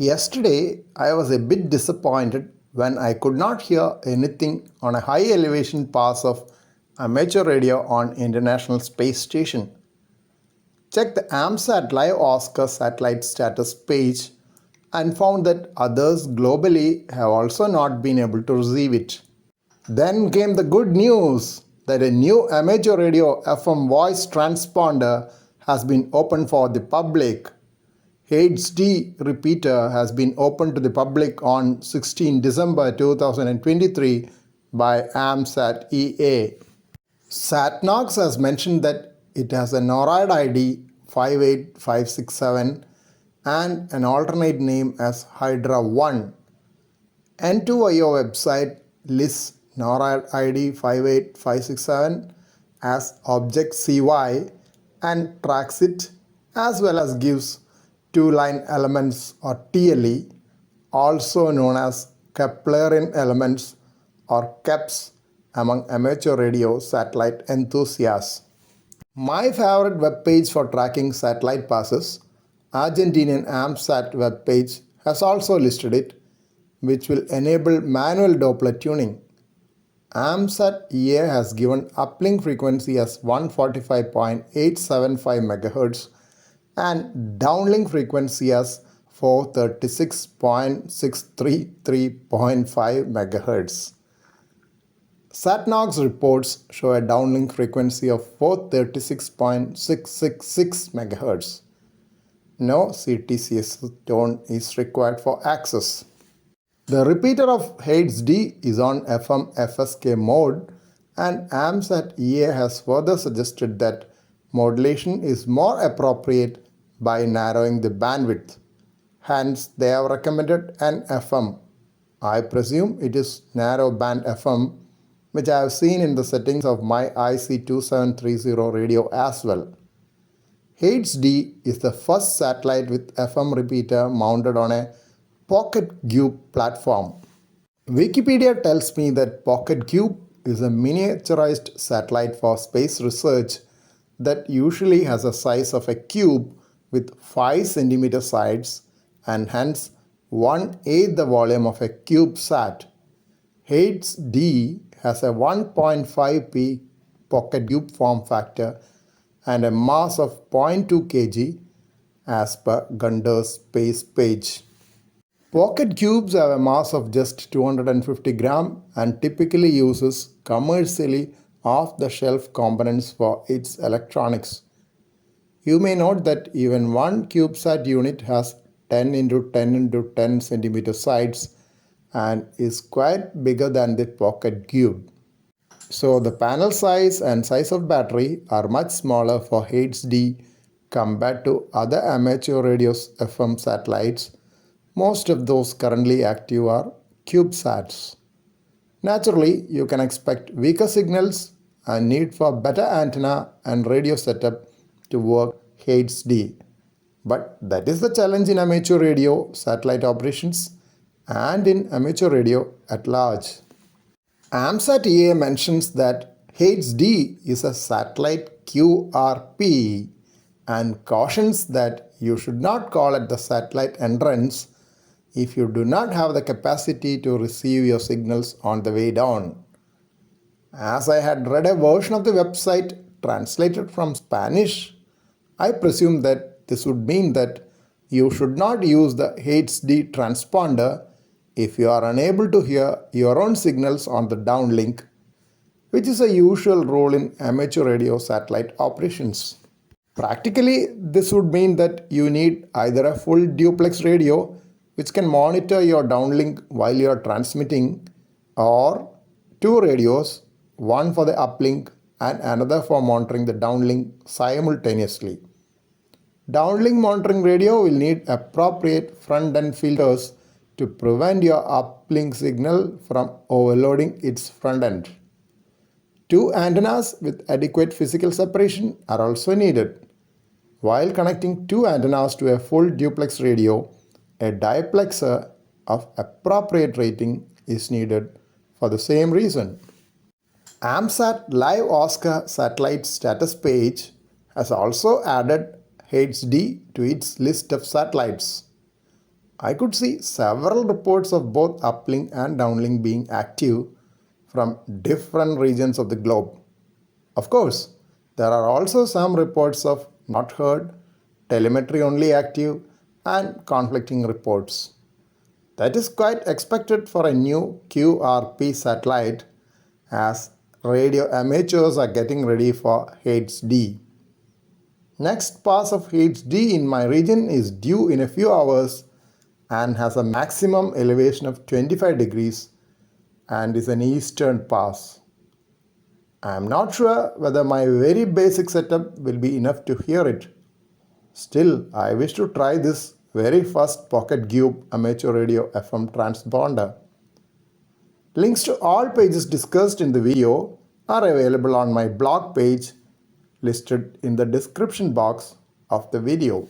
Yesterday, I was a bit disappointed when I could not hear anything on a high elevation pass of amateur radio on International Space Station. Checked the AMSAT Live Oscar satellite status page and found that others globally have also not been able to receive it. Then came the good news that a new amateur radio FM voice transponder has been opened for the public. HADES repeater has been opened to the public on 16 December 2023 by AMSAT-EA. SatNOGS has mentioned that it has a NORAD ID 58567 and an alternate name as Hydra 1. N2IO website lists NORAD ID 58567 as Object CY and tracks it, as well as gives two-line elements or TLE, also known as Keplerian elements or KEPs among amateur radio satellite enthusiasts. My favorite webpage for tracking satellite passes, Argentinian Amsat webpage, has also listed it, which will enable manual Doppler tuning. AMSAT-EA has given uplink frequency as 145.875 MHz and downlink frequency as 436.633.5 MHz. SatNOGS reports show a downlink frequency of 436.666 MHz. No CTCSS tone is required for access. The repeater of HADES is on FM FSK mode, and AMSAT-EA has further suggested that modulation is more appropriate by narrowing the bandwidth. Hence, they have recommended an FM. I presume it is narrow band FM, which I have seen in the settings of my IC2730 radio as well. HADES is the first satellite with FM repeater mounted on a PocketQube platform. Wikipedia tells me that PocketQube is a miniaturized satellite for space research that usually has a size of a cube with 5 cm sides and hence 1/8 the volume of a CubeSat. HADES has a 1.5p PocketQube form factor and a mass of 0.2 kg as per Gunder's space page. PocketQubes have a mass of just 250 gram and typically uses commercially off-the-shelf components for its electronics. You may note that even one CubeSat unit has 10 x 10 x 10 cm sides and is quite bigger than the PocketQube. So the panel size and size of battery are much smaller for HADES compared to other amateur radios FM satellites. Most of those currently active are CubeSats. Naturally, you can expect weaker signals and need for better antenna and radio setup to work HADES. But that is the challenge in amateur radio satellite operations and in amateur radio at large. AMSAT-EA mentions that HADES is a satellite QRP and cautions that you should not call it the satellite entrance if you do not have the capacity to receive your signals on the way down. As I had read a version of the website translated from Spanish, I presume that this would mean that you should not use the HADES transponder if you are unable to hear your own signals on the downlink, which is a usual role in amateur radio satellite operations. Practically, this would mean that you need either a full duplex radio which can monitor your downlink while you are transmitting, or two radios, one for the uplink and another for monitoring the downlink simultaneously. Downlink monitoring radio will need appropriate front-end filters to prevent your uplink signal from overloading its front end. Two antennas with adequate physical separation are also needed. While connecting two antennas to a full duplex radio, a diplexer of appropriate rating is needed for the same reason. AMSAT Live Oscar satellite status page has also added HADES to its list of satellites. I could see several reports of both uplink and downlink being active from different regions of the globe. Of course, there are also some reports of not heard, telemetry only active, and conflicting reports. That is quite expected for a new QRP satellite, as radio amateurs are getting ready for HADES-D. Next pass of HADES-D in my region is due in a few hours and has a maximum elevation of 25 degrees and is an eastern pass. I am not sure whether my very basic setup will be enough to hear it. Still, I wish to try this very first PocketQube amateur radio FM transponder. Links to all pages discussed in the video are available on my blog page listed in the description box of the video.